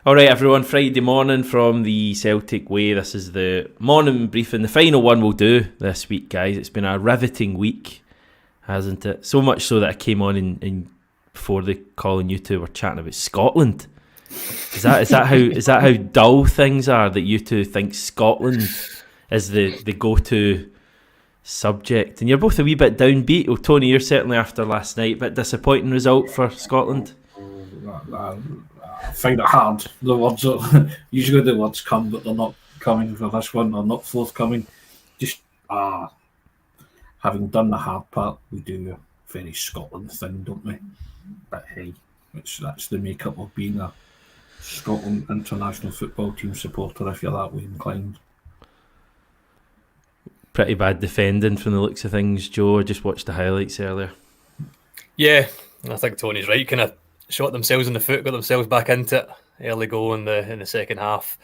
All right, everyone. Friday morning from the Celtic Way. This is the morning briefing, the final one we'll do this week, guys. It's been a riveting week, hasn't it? So much so that I came on in before the call and you two were chatting about Scotland. Is that how dull things are, that you two think Scotland is the go-to subject? And you're both a wee bit downbeat. Well, Tony, you're certainly after last night, but disappointing result for Scotland. I find it hard. The words are usually the words come, but they're not coming for this one. They're not forthcoming. Just having done the hard part, we do a very Scotland thing, don't we? But hey, that's the makeup of being a Scotland international football team supporter, if you're that way inclined. Pretty bad defending from the looks of things, Joe. I just watched the highlights earlier. Yeah, I think Tony's right. Kind of shot themselves in the foot, got themselves back into it. Early goal in the second half.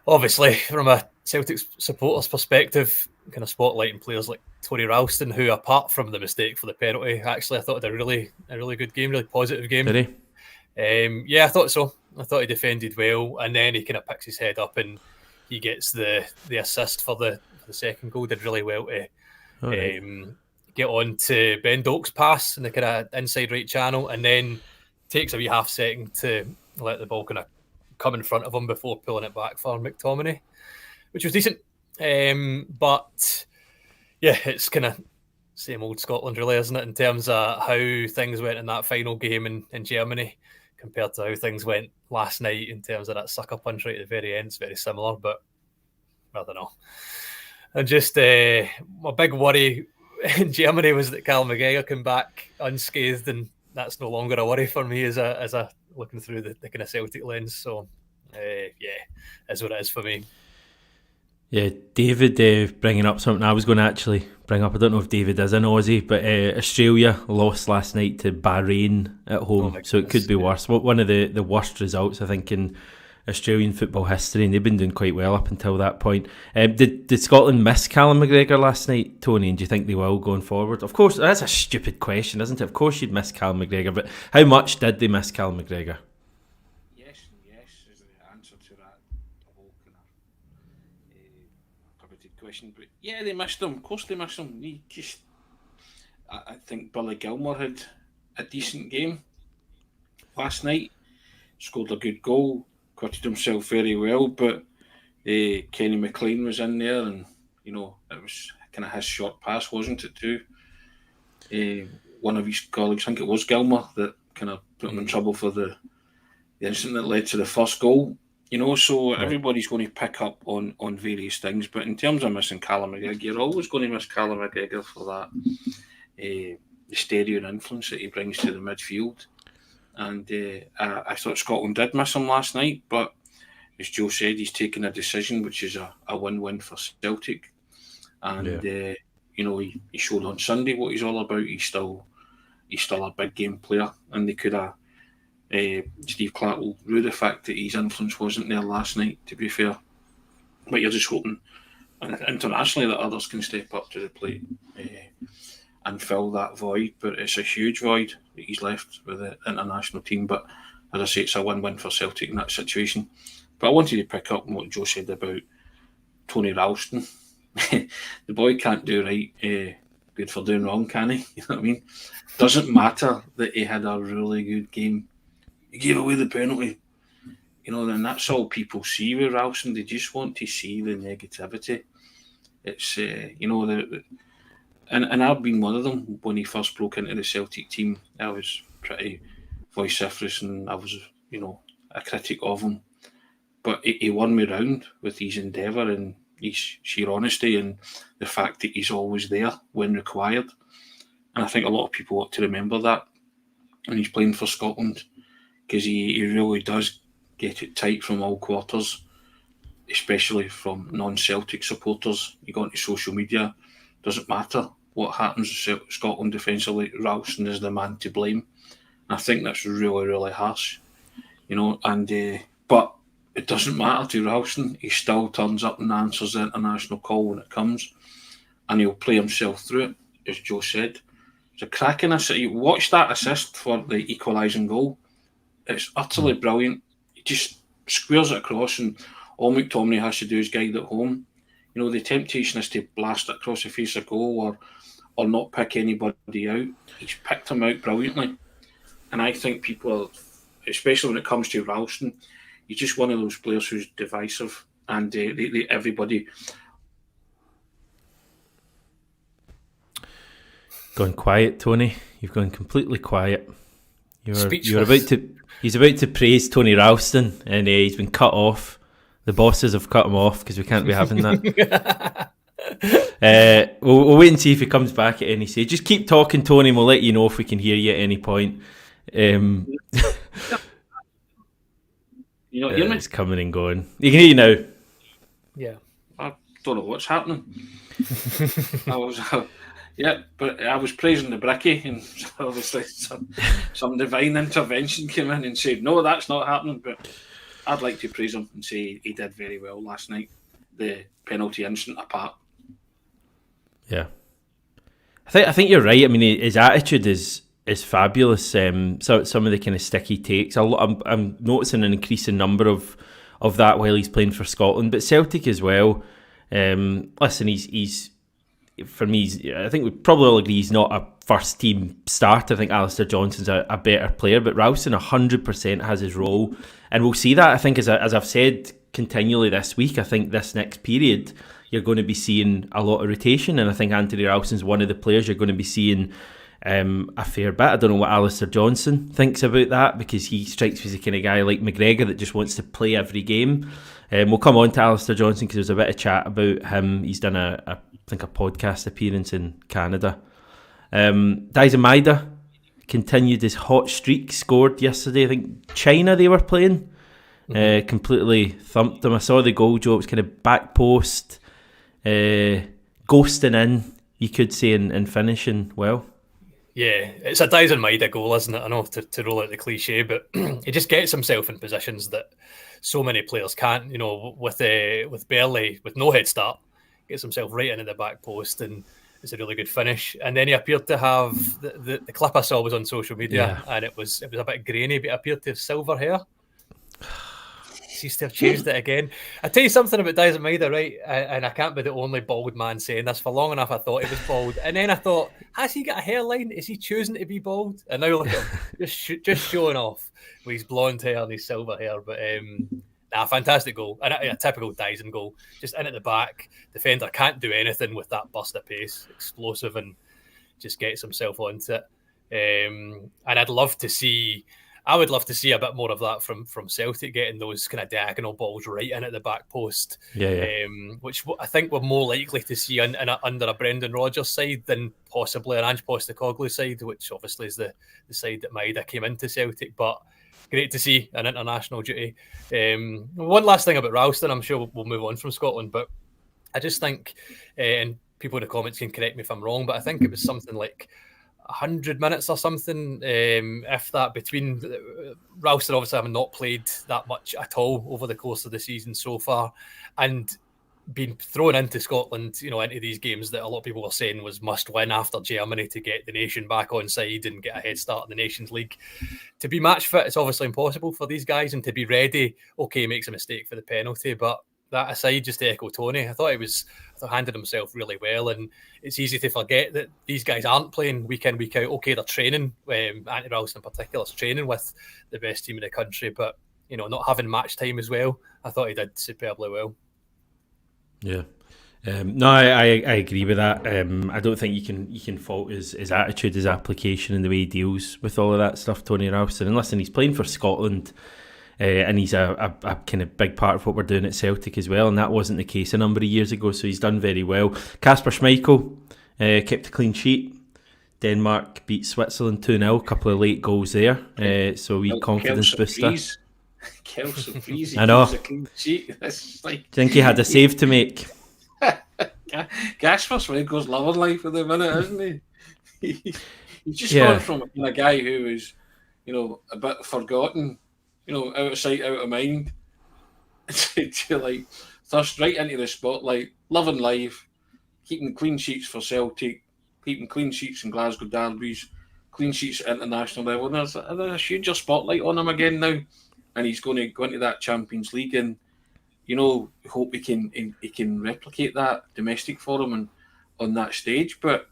Obviously, from a Celtic supporter's perspective, kind of spotlighting players like Tony Ralston, who, apart from the mistake for the penalty, actually I thought had a really good game, really positive game. Did he? Yeah, I thought so. I thought he defended well, and then he kind of picks his head up and he gets the assist for the second goal. Did really well to get on to Ben Doak's pass in the kind of inside right channel, and then takes a wee half second to let the ball kind of come in front of him before pulling it back for McTominay, which was decent. But yeah, it's kind of same old Scotland, really, isn't it, in terms of how things went in that final game in Germany compared to how things went last night in terms of that sucker punch right at the very end. It's very similar, but I don't know. And just my big worry in Germany was that Callum McGregor came back unscathed, and that's no longer a worry for me as a looking through the kind of Celtic lens. So yeah, is what it is for me. Yeah, David bringing up something I was going to actually bring up. I don't know if David is an Aussie, but Australia lost last night to Bahrain at home, so it could be worse. One of the worst results, I think, in Australian football history, and they've been doing quite well up until that point. Did Scotland miss Callum McGregor last night, Tony, and do you think they will going forward? Of course, that's a stupid question, isn't it? Of course you'd miss Callum McGregor, but how much did they miss Callum McGregor? Yes is the answer to that whole kind of targeted question. But yeah, they missed him. Of course they missed him. I think Billy Gilmour had a decent game last night. Scored a good goal. Acquitted himself very well, but Kenny McLean was in there, and it was kind of his short pass, wasn't it, too? One of his colleagues, I think it was Gilmour, that kind of put him in trouble for the incident that led to the first goal. So everybody's going to pick up on various things, but in terms of missing Callum McGregor, you're always going to miss Callum McGregor for that the steadying influence that he brings to the midfield. And I thought Scotland did miss him last night, but as Joe said, he's taken a decision which is a win-win for Celtic. And he showed on Sunday what he's all about. He's still a big game player, and they could have Steve Clarke will rue the fact that his influence wasn't there last night, to be fair. But you're just hoping internationally that others can step up to the plate and fill that void. But it's a huge void that he's left with the international team. But as I say, it's a win-win for Celtic in that situation. But I wanted to pick up on what Joe said about Tony Ralston. The boy can't do right good for doing wrong, can he? You know what I mean? Doesn't matter that he had a really good game. He gave away the penalty. And that's all people see with Ralston. They just want to see the negativity. It's, and I've been one of them. When he first broke into the Celtic team, I was pretty vociferous and I was, a critic of him. But he won me round with his endeavour and his sheer honesty and the fact that he's always there when required. And I think a lot of people ought to remember that when he's playing for Scotland, because he really does get it tight from all quarters, especially from non-Celtic supporters. You go into social media, doesn't matter what happens to Scotland defensively, Ralston is the man to blame. And I think that's really, really harsh, but it doesn't matter to Ralston. He still turns up and answers the international call when it comes, and he'll play himself through it, as Joe said. It's a cracking assist. You watch that assist for the equalising goal. It's utterly brilliant. he just squares it across, and all McTominay has to do is guide it home. You know, the temptation is to blast it across the face of goal or not pick anybody out. He's picked him out brilliantly. And I think people, especially when it comes to Ralston, he's just one of those players who's divisive, and everybody. Gone quiet, Tony. You've gone completely quiet. You're He's about to praise Tony Ralston, and he's been cut off. The bosses have cut him off because we can't be having that. We'll wait and see if he comes back at any stage. Just keep talking, Tony, and we'll let you know if we can hear you at any point. You know, hear me? It's coming and going. You can hear you now. Yeah. I don't know what's happening. But I was praising the Bricky, and obviously some divine intervention came in and said, no, that's not happening. But I'd like to praise him and say he did very well last night, the penalty incident apart. Yeah. I think you're right. I mean, his attitude is fabulous. So some of the kind of sticky takes. I'm noticing an increasing number of that while he's playing for Scotland, but Celtic as well. Listen, he's for me. I think we probably all agree he's not a first team starter. I think Alistair Johnston's a better player, but Ralston 100% has his role, and we'll see that. I think as I've said continually this week, I think this next period you're going to be seeing a lot of rotation, and I think Anthony Ralston's one of the players you're going to be seeing a fair bit. I don't know what Alistair Johnston thinks about that, because he strikes me as the kind of guy like McGregor that just wants to play every game. We'll come on to Alistair Johnston because there's a bit of chat about him. He's done I think a podcast appearance in Canada. Dyson Maeda continued his hot streak, scored yesterday. I think China they were playing. Completely thumped them. I saw the goal, Joe. It was kind of back post, ghosting in, you could say, and finishing well. Yeah, it's a Dyson Maeda goal, isn't it? I know to roll out the cliche, but he just gets himself in positions that so many players can't. You know, with barely, with no head start, gets himself right into the back post, and it's a really good finish. And then he appeared to have the clip I saw was on social media, and it was a bit grainy, but it appeared to have silver hair. Seems to have changed it again. I tell you something about Dyson Maeda, right? And I can't be the only bald man saying this. For long enough, I thought he was bald, and then I thought, has he got a hairline? Is he choosing to be bald? And now look at him, just showing off with his blonde hair and his silver hair. But fantastic goal, and a typical Dyson goal. Just in at the back, defender can't do anything with that burst of pace, explosive, and just gets himself onto it. And I would love to see a bit more of that from Celtic, getting those kind of diagonal balls right in at the back post, which I think we're more likely to see under a Brendan Rodgers side than possibly an Ange Postecoglou side, which obviously is the side that Maeda came into Celtic. But great to see an international duty. One last thing about Ralston, I'm sure we'll move on from Scotland, but I just think, and people in the comments can correct me if I'm wrong, but I think it was something like 100 minutes or something, if that, between Ralston obviously having not played that much at all over the course of the season so far, and being thrown into Scotland, you know, into these games that a lot of people were saying was must win after Germany to get the nation back on side and get a head start in the Nations League. To be match fit, it's obviously impossible for these guys, and to be ready, okay, makes a mistake for the penalty, but that aside, just to echo Tony, I thought he handled himself really well, and it's easy to forget that these guys aren't playing week in, week out. Okay, they're training, Anthony Ralston in particular is training with the best team in the country, but you know, not having match time as well, I thought he did superbly well. Yeah. No, I agree with that. I don't think you can fault his attitude, his application, and the way he deals with all of that stuff, Tony Ralston. And listen, he's playing for Scotland. And he's a kind of big part of what we're doing at Celtic as well, and that wasn't the case a number of years ago, so he's done very well. Kasper Schmeichel kept a clean sheet. Denmark beat Switzerland 2-0, a couple of late goals there, so we confidence booster. I know. Do you think he had a save to make? Kasper Schmeichel's loving life at the minute, isn't he? He's just gone from a guy who is, you know, a bit forgotten, you know, out of sight, out of mind, to like thrust right into the spotlight, loving life, keeping clean sheets for Celtic, keeping clean sheets in Glasgow derbies, clean sheets at international level. And there's a huger spotlight on him again now. and he's going to go into that Champions League, and hope he can replicate that domestic for him and on that stage. But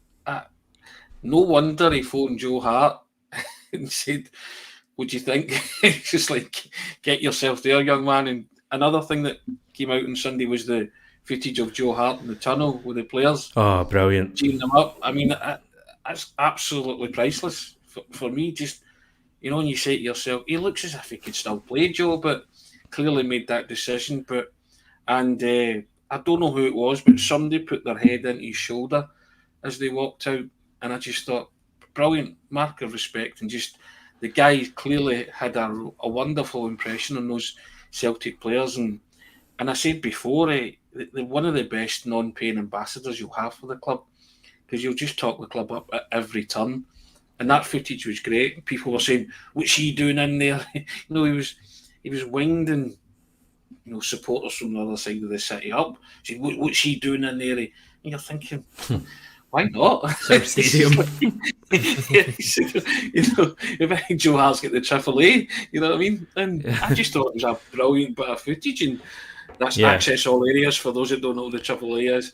no wonder he phoned Joe Hart and said, "What do you think?" It's just like, get yourself there, young man. And another thing that came out on Sunday was the footage of Joe Hart in the tunnel with the players. Oh, brilliant! Cheering them up. I mean, that's absolutely priceless for me. Just and you say to yourself, he looks as if he could still play, Joe, but clearly made that decision. And I don't know who it was, but somebody put their head into his shoulder as they walked out, and I just thought, brilliant mark of respect. And just the guy clearly had a wonderful impression on those Celtic players. And I said before, they're one of the best non-paying ambassadors you'll have for the club, because you'll just talk the club up at every turn. And that footage was great. People were saying, "What's he doing in there?" He was winged, and supporters from the other side of the city up saying, "What's he doing in there?" And you're thinking, why not? Stadium. If Joe Hart's got the Triple A, you know what I mean? And I just thought it was a brilliant bit of footage, and that's access all areas for those that don't know what the Triple A is.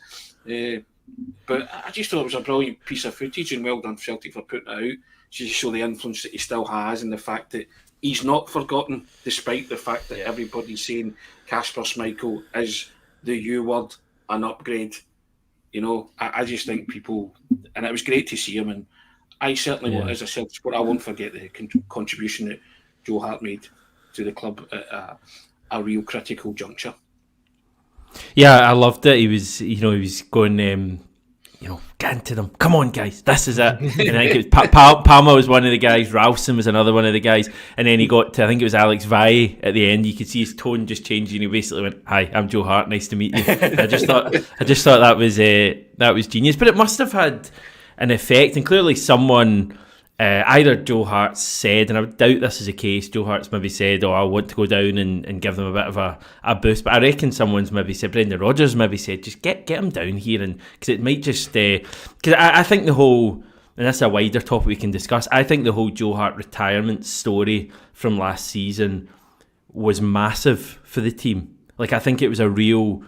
But I just thought it was a brilliant piece of footage, and well done Celtic for putting it out to show the influence that he still has, and the fact that he's not forgotten, despite the fact that everybody's saying Kasper Schmeichel is the U word, an upgrade. I just think people, and it was great to see him, and I certainly, as a Celtic supporter, I won't forget the contribution that Joe Hart made to the club at a real critical juncture. Yeah, I loved it. He was going, get into them. Come on, guys, this is it. And I think it was Palma was one of the guys. Ralston was another one of the guys. And then he got to, I think it was Alex Valle at the end. You could see his tone just changing. He basically went, "Hi, I'm Joe Hart. Nice to meet you." I just thought that was genius. But it must have had an effect, and clearly someone. Either Joe Hart said, and I doubt this is the case, Joe Hart's maybe said, "Oh, I want to go down and give them a bit of a boost," but I reckon someone's maybe said, Brendan Rodgers maybe said, just get him down here, and because it might just, because I think the whole, and that's a wider topic we can discuss, I think the whole Joe Hart retirement story from last season was massive for the team. Like, I think it was a real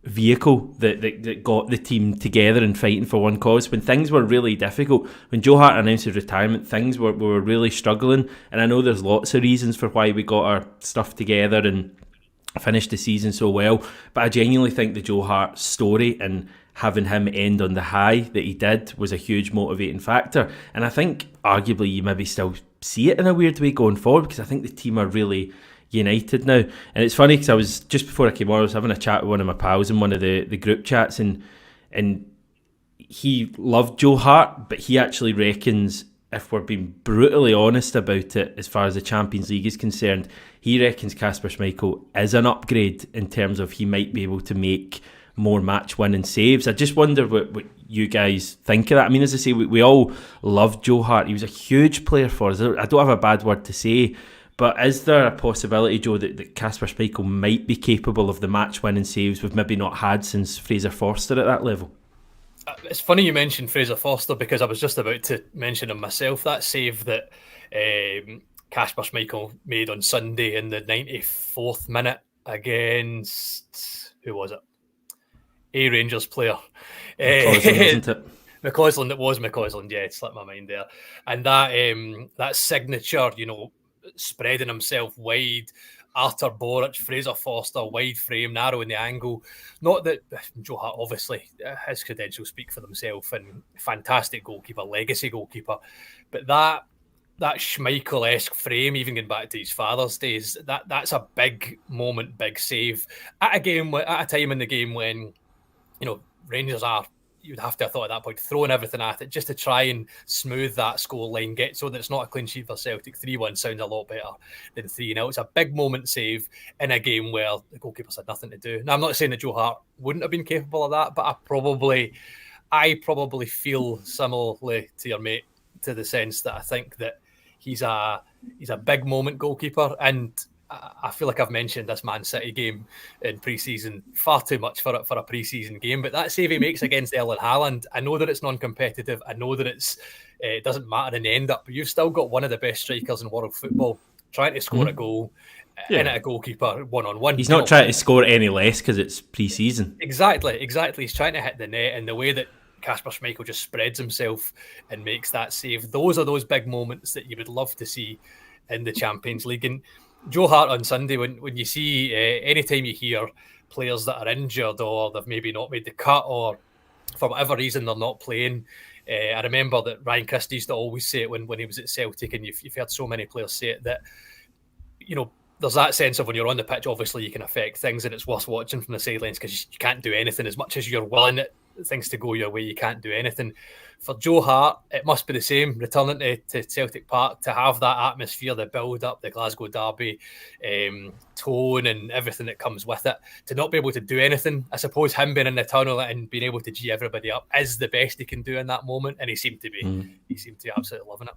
vehicle that got the team together and fighting for one cause when things were really difficult. When Joe Hart announced his retirement, things were really struggling, and I know there's lots of reasons for why we got our stuff together and finished the season so well, but I genuinely think the Joe Hart story and having him end on the high that he did was a huge motivating factor. And I think arguably you maybe still see it in a weird way going forward, because I think the team are really united now. And it's funny because I was, just before I came on, I was having a chat with one of my pals in one of the group chats, and he loved Joe Hart, but he actually reckons, if we're being brutally honest about it, as far as the Champions League is concerned, he reckons Kasper Schmeichel is an upgrade in terms of he might be able to make more match-winning saves. I just wonder what you guys think of that. I mean, as I say, we all loved Joe Hart. He was a huge player for us. I don't have a bad word to say, but is there a possibility, Joe, that Kasper Schmeichel might be capable of the match-winning saves we've maybe not had since Fraser Forster at that level? It's funny you mentioned Fraser Forster, because I was just about to mention him myself. That save that Kasper Schmeichel made on Sunday in the 94th minute against, who was it? A Rangers player. McCausland, wasn't it? McCausland, it was McCausland, yeah, it slipped my mind there. And that signature, spreading himself wide, Artur Boruc, Fraser Forster, wide frame, narrowing the angle. Not that Joe Hart, obviously, his credentials speak for themselves, and fantastic goalkeeper, legacy goalkeeper. But that Schmeichel-esque frame, even going back to his father's days, that's a big moment, big save at a time in the game when Rangers are, you'd have to have thought at that point, throwing everything at it just to try and smooth that score line, get so that it's not a clean sheet for Celtic. 3-1 sounds a lot better than 3-0. It's a big moment save in a game where the goalkeepers had nothing to do. Now, I'm not saying that Joe Hart wouldn't have been capable of that, but I probably feel similarly to your mate, to the sense that I think that he's a big moment goalkeeper, and I feel like I've mentioned this Man City game in pre-season far too much for a pre-season game, but that save he makes against Erling Haaland, I know that it's non-competitive, I know that it doesn't matter in the end up, but you've still got one of the best strikers in world football trying to score a goal in at a goalkeeper one-on-one. He's not trying to score any less because it's pre-season. Exactly. He's trying to hit the net, and the way that Kasper Schmeichel just spreads himself and makes that save, those are those big moments that you would love to see in the Champions League. And Joe Hart on Sunday, when you see anytime you hear players that are injured or they've maybe not made the cut or for whatever reason they're not playing, I remember that Ryan Christie used to always say it when he was at Celtic, and you've heard so many players say it, that there's that sense of when you're on the pitch, obviously you can affect things, and it's worth watching from the sidelines because you can't do anything. As much as you're willing things to go your way, you can't do anything. For Joe Hart, it must be the same, returning to Celtic Park, to have that atmosphere, the build-up, the Glasgow Derby tone and everything that comes with it. To not be able to do anything, I suppose him being in the tunnel and being able to G everybody up is the best he can do in that moment, and he seemed to be. He seemed to be absolutely loving it.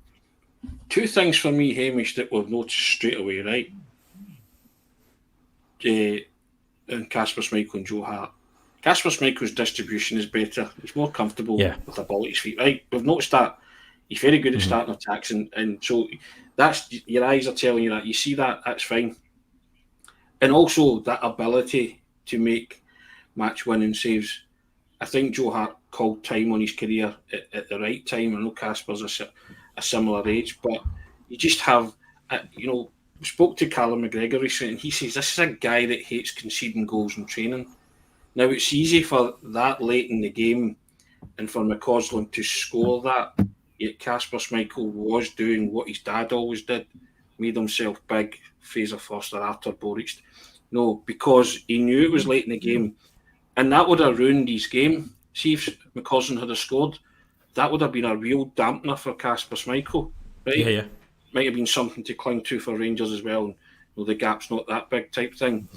Two things for me, Hamish, that we've noticed straight away, right? And Kasper Schmeichel and Joe Hart. Kasper Schmeichel's distribution is better. He's more comfortable with the ball at his feet, right? We've noticed that. He's very good at starting attacks, and so that's, your eyes are telling you that. You see that, that's fine. And also that ability to make match-winning saves. I think Joe Hart called time on his career at the right time. I know Kasper's a similar age, but you just have, we spoke to Callum McGregor recently, and he says this is a guy that hates conceding goals in training. Now, it's easy for that late in the game and for McCausland to score that, yet Kasper Schmeichel was doing what his dad always did, made himself big, Fraser Forster, Arthur Boruc. No, because he knew it was late in the game, and that would have ruined his game. See if McCausland had scored, that would have been a real dampener for Kasper Schmeichel, right? Yeah. Might have been something to cling to for Rangers as well. The gap's not that big type thing.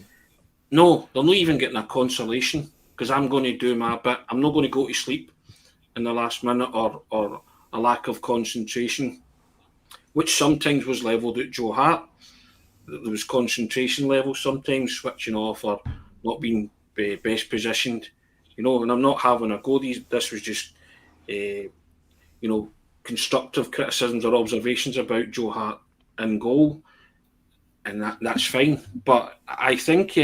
No, they're not even getting a consolation because I'm going to do my bit. I'm not going to go to sleep in the last minute or a lack of concentration, which sometimes was levelled at Joe Hart. There was concentration levels sometimes, switching off or not being best positioned. And I'm not having a go. This was just, constructive criticisms or observations about Joe Hart in goal, and that's fine. But I think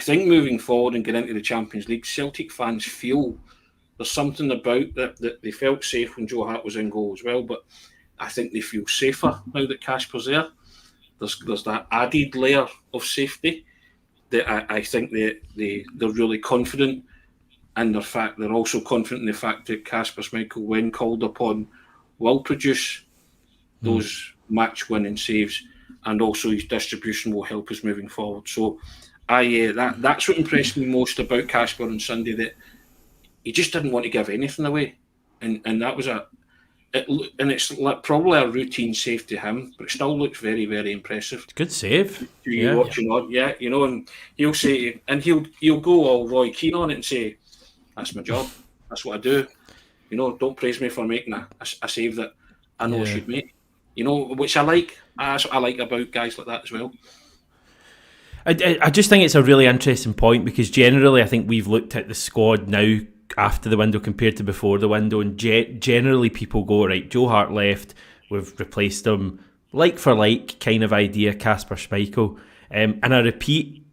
moving forward and getting into the Champions League, Celtic fans feel there's something about that they felt safe when Joe Hart was in goal as well. But I think they feel safer now that Kasper's there. There's that added layer of safety that I think they're really confident in their fact. They're also confident in the fact that Kasper Schmeichel, when called upon, will produce those match-winning saves, and also his distribution will help us moving forward. So, that's what impressed me most about Kasper on Sunday, that he just didn't want to give anything away, and that was it's probably a routine save to him, but it still looks very, very impressive. Good save. You watching on, and he'll say, and he'll go all Roy Keane on it and say, "That's my job. That's what I do." Don't praise me for making a save that I know I should make. Which I like. That's what I like about guys like that as well. I just think it's a really interesting point, because generally I think we've looked at the squad now after the window compared to before the window, and generally people go, right, Joe Hart left, we've replaced him like for like kind of idea, Kasper Schmeichel. And I repeat,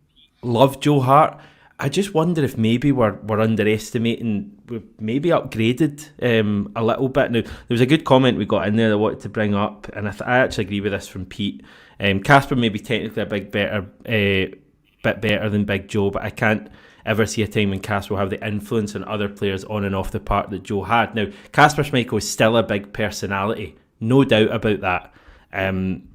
love Joe Hart. I just wonder if maybe we're underestimating, we've maybe upgraded a little bit. Now, there was a good comment we got in there that I wanted to bring up, and I actually agree with this from Pete. Kasper may be technically a bit better than Big Joe, but I can't ever see a time when Kasper will have the influence on other players on and off the park that Joe had. Now, Kasper Schmeichel is still a big personality, no doubt about that.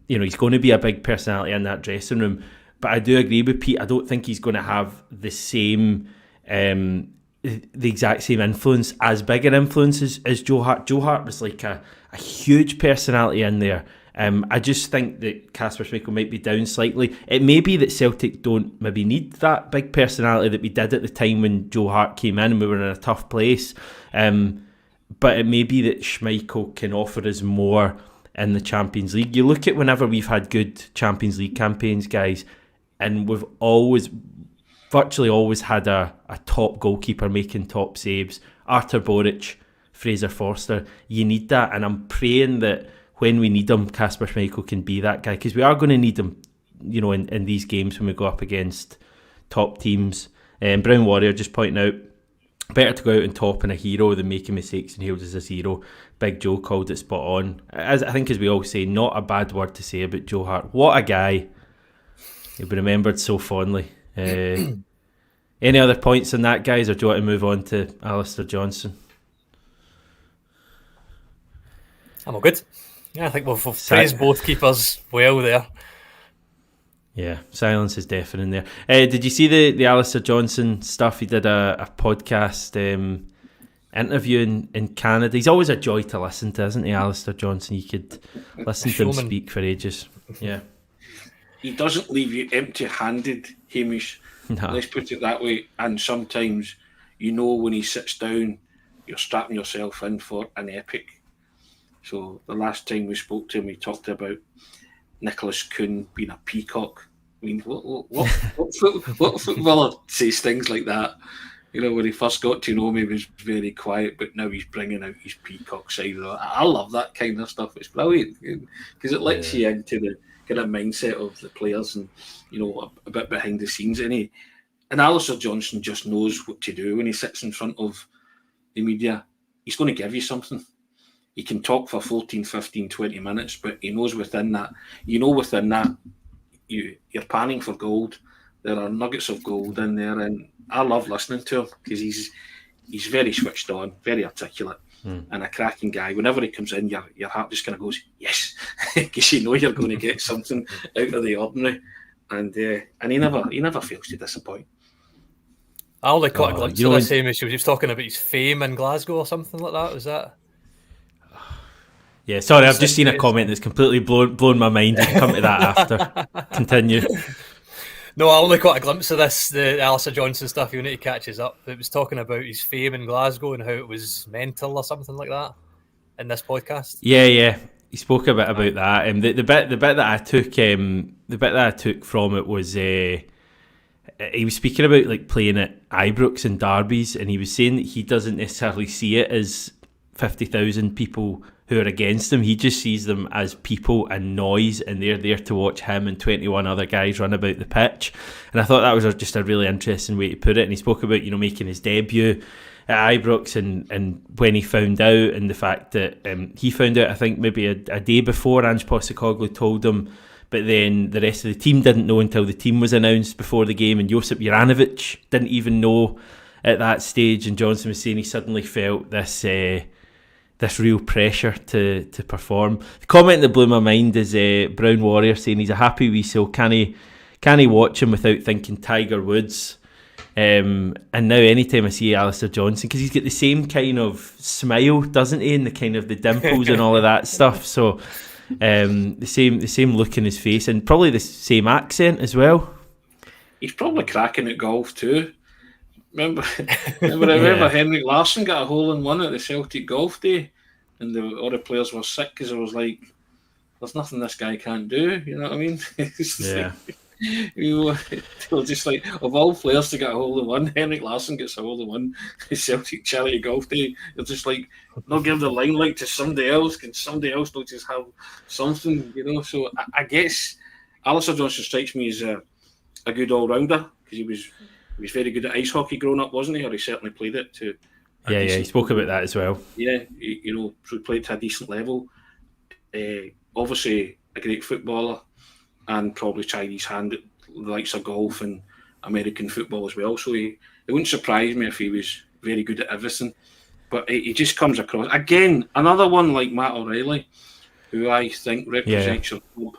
He's going to be a big personality in that dressing room. But I do agree with Pete. I don't think he's going to have the same, the exact same influence, as big an influence as Joe Hart. Joe Hart was like a huge personality in there. I just think that Kasper Schmeichel might be down slightly. It may be that Celtic don't maybe need that big personality that we did at the time when Joe Hart came in and we were in a tough place. But it may be that Schmeichel can offer us more in the Champions League. You look at whenever we've had good Champions League campaigns, guys, and we've virtually always had a top goalkeeper making top saves. Arthur Boruc, Fraser Forster. You need that, and I'm praying that when we need him, Kasper Schmeichel can be that guy, because we are going to need him, you know, in these games when we go up against top teams. Brown Warrior just pointing out, better to go out on top and a hero than making mistakes and hailed as a zero. Big Joe called it spot on. As I think, as we all say, not a bad word to say about Joe Hart. What a guy. He'll be remembered so fondly. Any other points on that, guys, or do you want to move on to Alistair Johnston? I'm all good. Yeah, I think we've praised both keepers well there. Yeah, silence is deafening there. Did you see the Alistair Johnston stuff? He did a podcast interview in Canada. He's always a joy to listen to, isn't he, Alistair Johnston? You could listen to him speak for ages. Yeah. He doesn't leave you empty-handed, Hamish. No. Let's put it that way. And sometimes, you know, when he sits down, you're strapping yourself in for an epic. So the last time we spoke to him, we talked about Nicholas Kuhn being a peacock. I mean, what footballer says things like that? You know, when he first got to know me, he was very quiet, but now he's bringing out his peacock side. I love that kind of stuff. It's brilliant because it lets you into the kind of mindset of the players and, you know, a bit behind the scenes. And Alistair Johnston just knows what to do when he sits in front of the media. He's going to give you something. He can talk for 14, 15, 20 minutes, but he knows within that, you're panning for gold. There are nuggets of gold in there, and I love listening to him because he's very switched on, very articulate, and a cracking guy. Whenever he comes in, your heart just kind of goes, yes, because you know you're going to get something out of the ordinary, and he never fails to disappoint. I only caught a glimpse of this, Hamish. He was talking about his fame in Glasgow or something like that. Was that? Yeah, sorry, I've just seen a comment that's completely blown my mind. You can come to that after. Continue. No, I only caught a glimpse of this, the Alistair Johnston stuff. You need to catch us up. It was talking about his fame in Glasgow and how it was mental or something like that in this podcast. Yeah. He spoke a bit about that. The bit that I took from it was he was speaking about like playing at Ibrox and derbies, and he was saying that he doesn't necessarily see it as 50,000 people who are against him. He just sees them as people and noise, and they're there to watch him and 21 other guys run about the pitch. And I thought that was just a really interesting way to put it. And he spoke about, you know, making his debut at Ibrox and when he found out, and the fact that he found out, I think maybe a day before Ange Postecoglou told him, but then the rest of the team didn't know until the team was announced before the game, and Josip Juranovic didn't even know at that stage. And Johnson was saying he suddenly felt this real pressure to perform. The comment that blew my mind is Brown Warrior saying he's a happy wee soul. Can he watch him without thinking Tiger Woods? And now anytime I see Alistair Johnston, because he's got the same kind of smile, doesn't he, and the kind of the dimples and all of that stuff. So the same look in his face, and probably the same accent as well. He's probably cracking at golf too. Remember Henrik Larsson got a hole-in-one at the Celtic Golf Day, and all the players were sick because it was like, there's nothing this guy can't do, you know what I mean? They were just like, of all players to get a hole-in-one, Henrik Larsson gets a hole-in-one at Celtic Charity Golf Day. They're just like, not give the limelight to somebody else, can somebody else not just have something, you know? So I guess Alistair Johnston strikes me as a good all-rounder, because he was very good at ice hockey growing up, wasn't he? Or he certainly played it to. He spoke about that as well. Yeah, so he played to a decent level. Obviously, a great footballer, and probably tried his hand at the likes of golf and American football as well. So it wouldn't surprise me if he was very good at everything. But he just comes across again, another one like Matt O'Reilly, who I think represents your club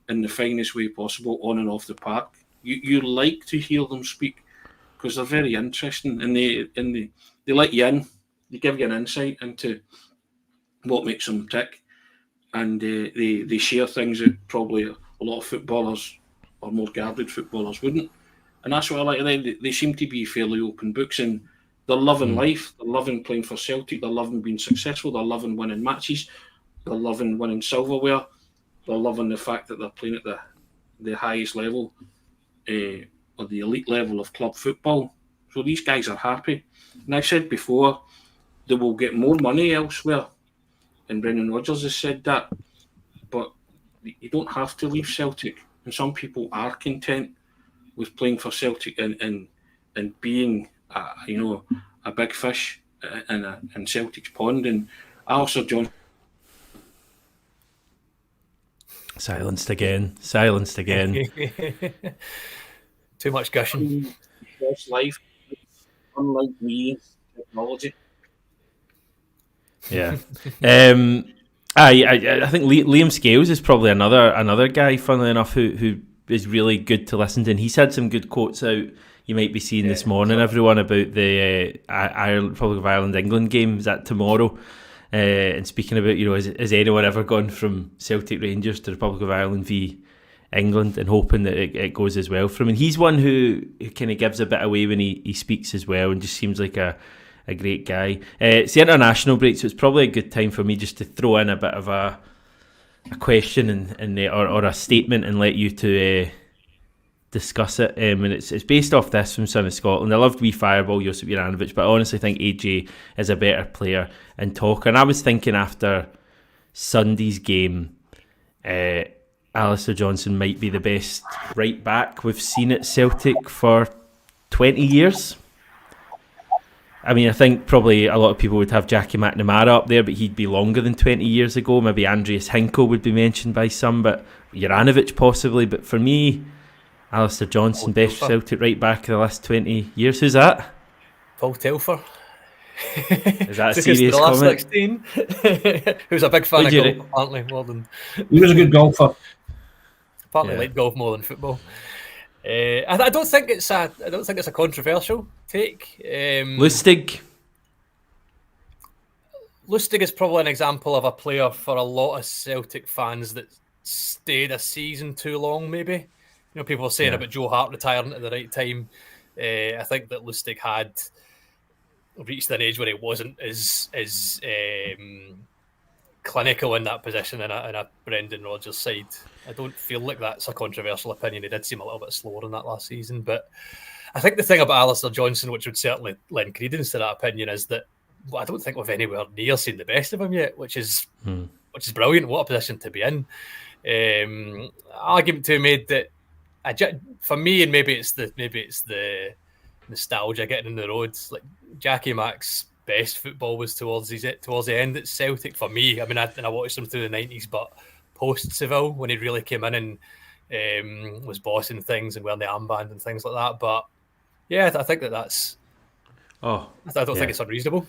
in the finest way possible, on and off the park. You like to hear them speak, because they're very interesting, and they let you in. They give you an insight into what makes them tick, and they share things that probably a lot of footballers or more guarded footballers wouldn't. And that's what I like. They seem to be fairly open books, and they're loving life. They're loving playing for Celtic. They're loving being successful. They're loving winning matches. They're loving winning silverware. They're loving the fact that they're playing at the highest level, or the elite level of club football. So these guys are happy. And I've said before, they will get more money elsewhere. And Brendan Rodgers has said that. but you don't have to leave Celtic. And some people are content with playing for Celtic and being, a big fish in Celtic's pond. And Alistair Johnston. Silenced again. Too much gushing. Fresh life, unlike me, technology. Yeah. I think Liam Scales is probably another guy, funnily enough, who is really good to listen to. And he's had some good quotes out. You might be seeing this morning, everyone, about the Republic of Ireland England game. Is that tomorrow? And speaking about, has anyone ever gone from Celtic Rangers to Republic of Ireland v England, and hoping that it goes as well for him. And he's one who kind of gives a bit away when he speaks as well, and just seems like a great guy. It's the international break, so it's probably a good time for me just to throw in a bit of a question or a statement and let you to discuss it. And it's based off this from Son of Scotland. I loved wee Fireball, Josip Juranovic, but I honestly think AJ is a better player and talker. And I was thinking after Sunday's game, Alistair Johnston might be the best right back we've seen at Celtic for 20 years. I mean, I think probably a lot of people would have Jackie McNamara up there, but he'd be longer than 20 years ago. Maybe Andreas Hinkle would be mentioned by some, but Juranovic possibly. But for me, Alistair Johnston, best Celtic right back of the last 20 years. Who's that? Paul Telfer. Is that a serious comment? 16. Who's a big fan of golf, apparently, more than... He was a good golfer. Apparently liked golf more than football. I don't think it's a controversial take. Lustig is probably an example of a player for a lot of Celtic fans that stayed a season too long, maybe. People were saying about Joe Hart retiring at the right time. I think that Lustig had reached an age where he wasn't as clinical in that position in a Brendan Rodgers side. I don't feel like that's a controversial opinion. He did seem a little bit slower in that last season, but I think the thing about Alistair Johnston, which would certainly lend credence to that opinion, is that I don't think we've anywhere near seen the best of him yet, which is brilliant. What a position to be in. Argument to be made that for me, and maybe it's the nostalgia getting in the roads. Like Jackie Mack's best football was towards the end at Celtic for me. I mean, I watched him through the 90s, but post Seville when he really came in and was bossing things and wearing the armband and things like that. But yeah, I think that's. I don't think it's unreasonable.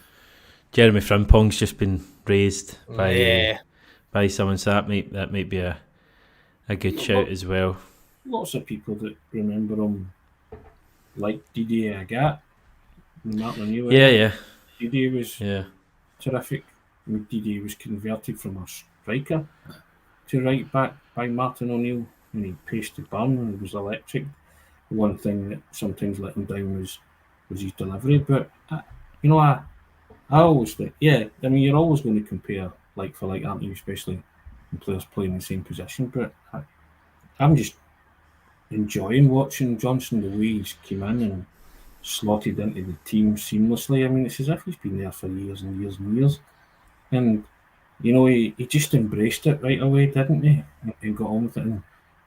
Jeremy Frimpong's just been raised by someone, so that might be a good shout as well. Lots of people that remember him, like Didier Agat, Martin O'Neill. Didier was terrific. Didier was converted from a striker to right back by Martin O'Neill, and he paced the burn and was electric. The one thing that sometimes let him down was his delivery. But I always think, you're always going to compare like for like, aren't you? Especially when players playing the same position. But I'm just enjoying watching Johnston, the way he's came in and slotted into the team seamlessly. I mean, it's as if he's been there for years and years and years. And, he just embraced it right away, didn't he? And got on with it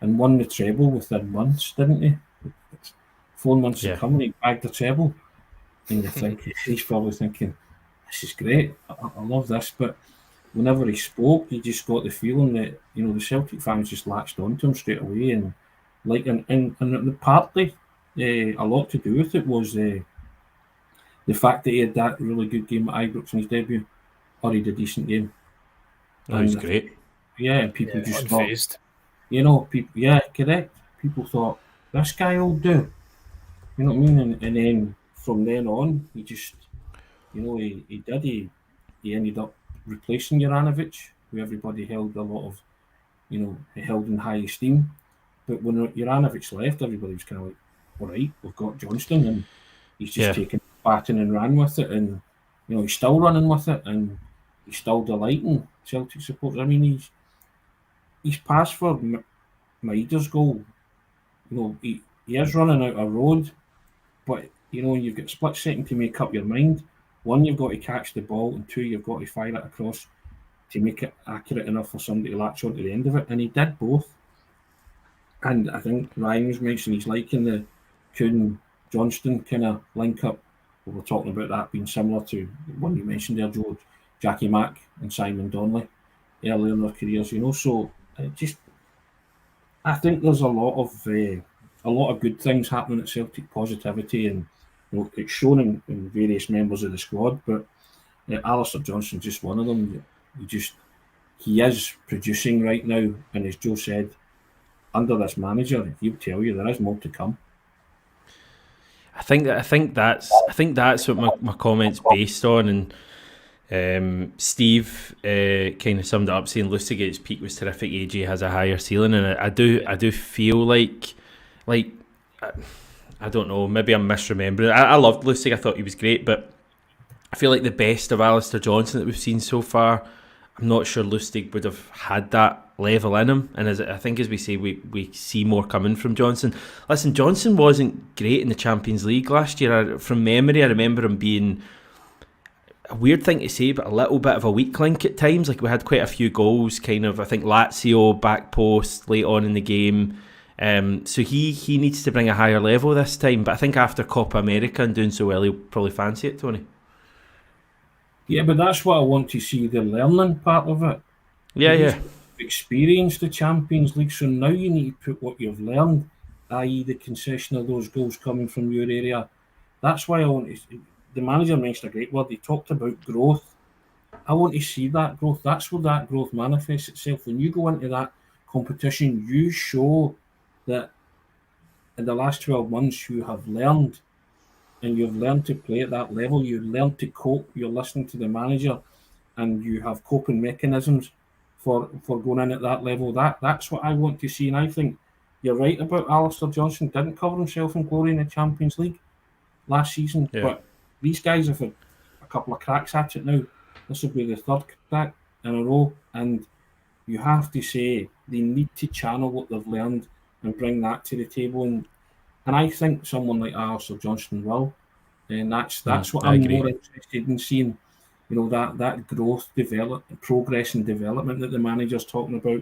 and won the treble within months, didn't he? 4 months to come and he bagged the treble. And you think, he's probably thinking, this is great, I love this. But whenever he spoke, you just got the feeling that, the Celtic fans just latched onto him straight away. And partly, a lot to do with it was the fact that he had that really good game at Ibrox in his debut, or he had a decent game. That was great. Yeah, and people just unfazed. thought, correct. People thought, this guy will do. You know what I mean? And then from then on, he just, he did. He ended up replacing Juranovic, who everybody held a lot of, held in high esteem. But when Juranovic left, everybody was kind of like, all right, we've got Johnston, and he's just taken baton and ran with it, and he's still running with it, and he's still delighting Celtic supporters. I mean, he's passed for Maida's goal. He is running out a road, but you've got a split second to make up your mind. One, you've got to catch the ball, and two, you've got to fire it across to make it accurate enough for somebody to latch on to the end of it, and he did both. And I think Ryan was mentioning he's liking the Kuhn Johnston kind of link up. We were talking about that being similar to one you mentioned there, George, Jackie Mack and Simon Donnelly earlier in their careers, So I think there's a lot of good things happening at Celtic, positivity, and it's shown in various members of the squad. But Alistair Johnston's just one of them. He is producing right now, and as Joe said, under this manager, he'll tell you there is more to come. I think that's what my comment's based on, and Steve kind of summed it up saying Lustigate's peak was terrific. AJ has a higher ceiling, and I do feel like I don't know, maybe I'm misremembering. I loved Lustig. I thought he was great, but I feel like the best of Alistair Johnston that we've seen so far, I'm not sure Lustig would have had that level in him. And I think as we say, we see more coming from Johnston. Listen, Johnston wasn't great in the Champions League last year. From memory, I remember him being, a weird thing to say, but a little bit of a weak link at times. Like, we had quite a few goals, kind of, I think Lazio, back post, late on in the game. So he needs to bring a higher level this time. But I think after Copa America and doing so well, he'll probably fancy it, Tony. Yeah, but that's what I want to see, the learning part of it. Yeah. Experienced the Champions League, so now you need to put what you've learned, i.e. the concession of those goals coming from your area. That's why I want to. The manager mentioned a great word. He talked about growth. I want to see that growth. That's where that growth manifests itself. When you go into that competition, you show that in the last 12 months you have learned, and you've learned to play at that level. You've learned to cope. You're listening to the manager, and you have coping mechanisms for going in at that level. That's what I want to see. And I think you're right about Alistair Johnston. Didn't cover himself in glory in the Champions League last season. Yeah. But these guys have had a couple of cracks at it now. This will be the third crack in a row. And you have to say they need to channel what they've learned and bring that to the table. And I think someone like Alistair Johnston will. And that's what I'm more interested in seeing. That growth, progress and development that the manager's talking about.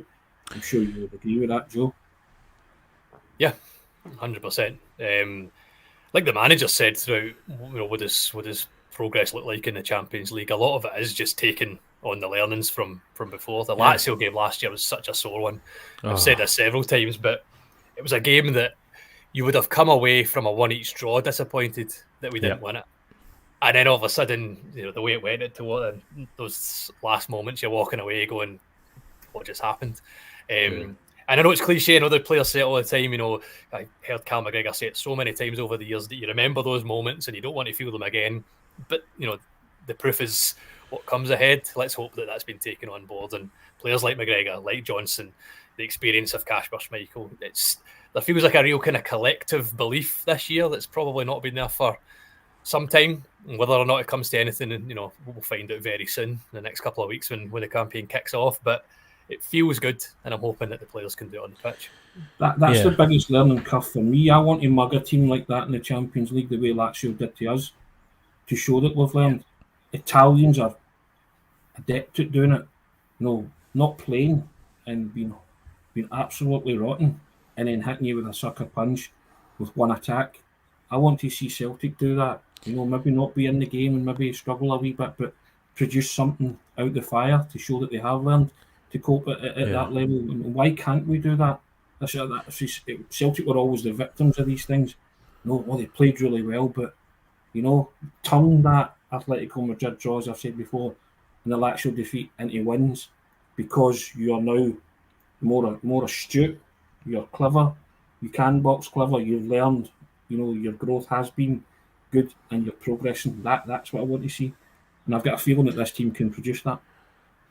I'm sure you would agree with that, Joe. Yeah, 100%. Like the manager said throughout, what does progress look like in the Champions League? A lot of it is just taking on the learnings from before. The Lazio game last year was such a sore one. I've said this several times, but it was a game that you would have come away from a 1-1 draw disappointed that we didn't win it. And then all of a sudden, the way it went those last moments, you're walking away going, what just happened? And I know it's cliche and other players say it all the time. I heard Cal McGregor say it so many times over the years that you remember those moments and you don't want to feel them again. But, the proof is what comes ahead. Let's hope that that's been taken on board. And players like McGregor, like Johnson, the experience of Kasper Schmeichel, there feels like a real kind of collective belief this year that's probably not been there for some time. Whether or not it comes to anything, we'll find out very soon in the next couple of weeks when the campaign kicks off. But it feels good, and I'm hoping that the players can do it on the pitch. That's the biggest learning curve for me. I want to mug a team like that in the Champions League the way Lazio did to us, to show that we've learned. Italians are adept at doing it. No, not playing and being absolutely rotten and then hitting you with a sucker punch with one attack. I want to see Celtic do that. Maybe not be in the game and maybe struggle a wee bit, but produce something out the fire to show that they have learned to cope at that level. And why can't we do that? Celtic were always the victims of these things. They played really well, but turn that Atletico Madrid draw, as I've said before, and the Lazio defeat into wins because you are now more astute, you're clever, you can box clever, you've learned, your growth has been good and you're progressing. That's what I want to see. And I've got a feeling that this team can produce that.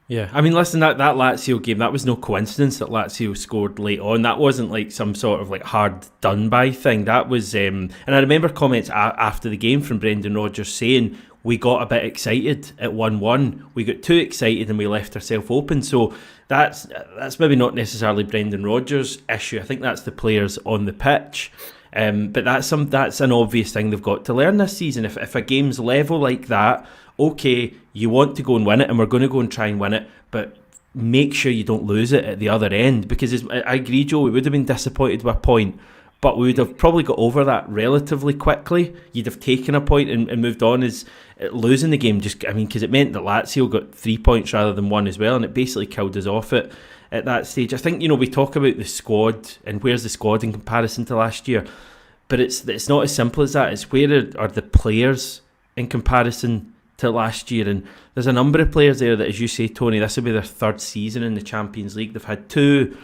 Yeah, I mean, listen, that Lazio game, that was no coincidence that Lazio scored late on. That wasn't like some sort of like hard done by thing. That was, and I remember comments after the game from Brendan Rodgers saying, we got a bit excited at 1-1. We got too excited and we left ourselves open. So that's maybe not necessarily Brendan Rodgers' issue. I think that's the players on the pitch. But that's an obvious thing they've got to learn this season. If a game's level like that, okay, you want to go and win it, and we're going to go and try and win it, but make sure you don't lose it at the other end. Because I agree, Joe, we would have been disappointed with a point, but we would have probably got over that relatively quickly. You'd have taken a point and moved on. As losing the game, because it meant that Lazio got 3 points rather than 1 as well, and it basically killed us off at that stage. I think, we talk about the squad and where's the squad in comparison to last year, but it's not as simple as that. It's where are the players in comparison to last year, and there's a number of players there that, as you say, Tony, this will be their third season in the Champions League. They've had two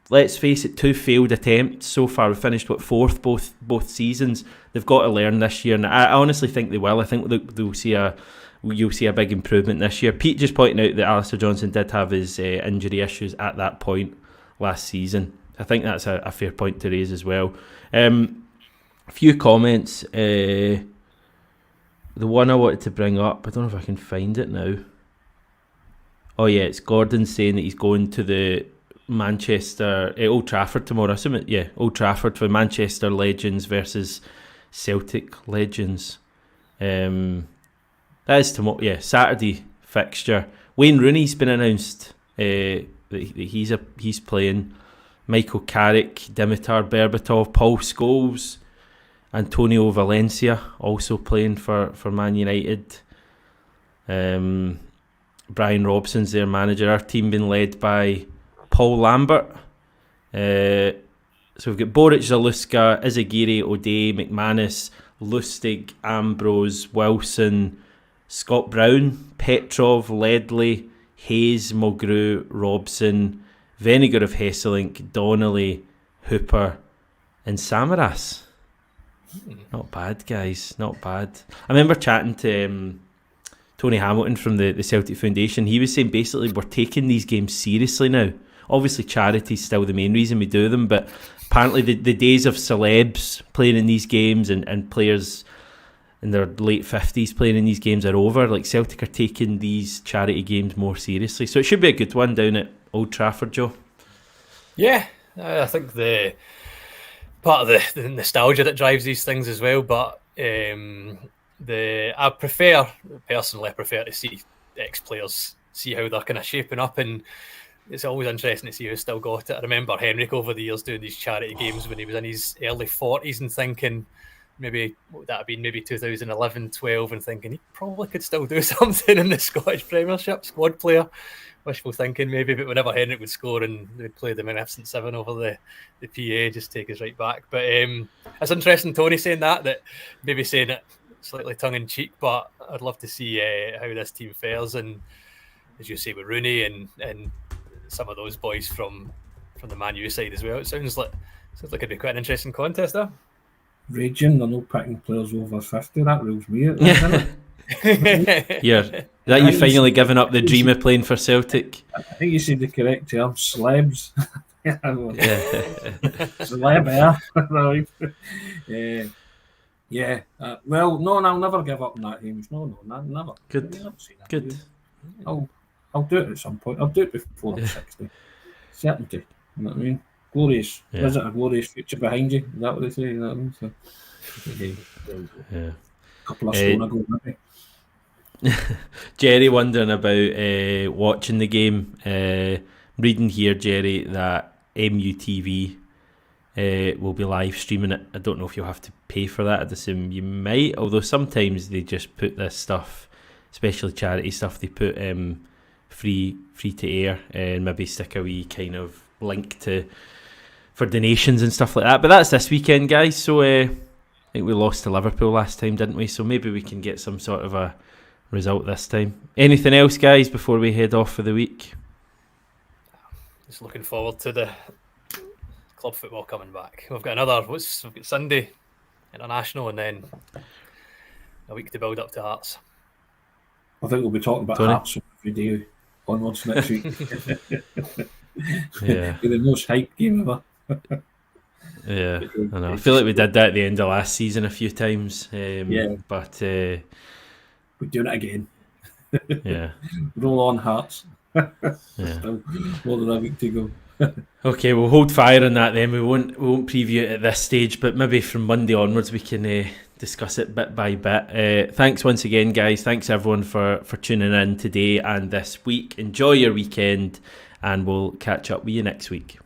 failed attempts so far. We've finished fourth both seasons. They've got to learn this year, and I honestly think they will. I think you'll see a big improvement this year. Pete just pointing out that Alistair Johnston did have his injury issues at that point last season. I think that's a fair point to raise as well. A few comments. The one I wanted to bring up, I don't know if I can find it now. Oh yeah, it's Gordon saying that he's going to the Manchester Old Trafford tomorrow. Old Trafford for Manchester Legends versus Celtic Legends. That is tomorrow. Yeah, Saturday fixture. Wayne Rooney's been announced that he's playing. Michael Carrick, Dimitar Berbatov, Paul Scholes, Antonio Valencia also playing for Man United. Brian Robson's their manager. Our team being led by Paul Lambert. So we've got Boric, Zaluska, Izagiri, O'Day, McManus, Lustig, Ambrose, Wilson, Scott Brown, Petrov, Ledley, Hayes, Mulgrew, Robson, Venegar of Hesselink, Donnelly, Hooper, and Samaras. Not bad, guys. Not bad. I remember chatting to Tony Hamilton from the Celtic Foundation. He was saying basically we're taking these games seriously now. Obviously charity's still the main reason we do them, but apparently the days of celebs playing in these games and players in their late 50s playing in these games are over. Like, Celtic are taking these charity games more seriously. So it should be a good one down at Old Trafford, Joe. Yeah, I think the part of the nostalgia that drives these things as well, but I personally prefer to see ex-players, see how they're kind of shaping up, and it's always interesting to see who's still got it. I remember Henrik over the years doing these charity games when he was in his early 40s and thinking, maybe what would that have been, maybe 2011, 12, and thinking he probably could still do something in the Scottish Premiership, squad player. Wishful thinking maybe, but whenever Henrik would score and they'd play the Magnificent Seven over the PA, just take us right back. But it's interesting, Tony saying that maybe saying it slightly tongue-in-cheek, but I'd love to see how this team fares, and as you say with Rooney and some of those boys from the Man U side as well. It sounds like it'd be quite an interesting contest there. Raging, they're not picking players over 50. That rules me out, doesn't it? That you finally given up the dream of playing for Celtic? I think you said the correct term, slabs. Celeb, yeah. Well, no, I'll never give up on that, Hamish. No, never. Good. I'll do it at some point. I'll do it before I'm 60. Certainty. You know what I mean? Glorious. Yeah. Is it a glorious future behind you? Is that what they say? You know what I mean? So, yeah. A couple of stone ago, maybe. Jerry wondering about watching the game. Reading here, Jerry, that MUTV will be live streaming it. I don't know if you'll have to pay for that. I'd assume you might, although sometimes they just put this stuff, especially charity stuff, they put free to air and maybe stick a wee kind of link for donations and stuff like that. But that's this weekend, guys. So I think we lost to Liverpool last time, didn't we? So maybe we can get some sort of a result this time. Anything else, guys, before we head off for the week? Just looking forward to the club football coming back. We've got we've got Sunday International, and then a week to build up to Hearts. I think we'll be talking about Hearts every day onwards next week. Yeah. The most hype game ever. Yeah, I know. I feel like we did that at the end of last season a few times. But We're doing it again. Yeah. Roll on, Hearts. Yeah. Still more than a week to go. Okay, we'll hold fire on that then. We won't preview it at this stage, but maybe from Monday onwards we can discuss it bit by bit. Thanks once again, guys. Thanks everyone for tuning in today and this week. Enjoy your weekend, and we'll catch up with you next week.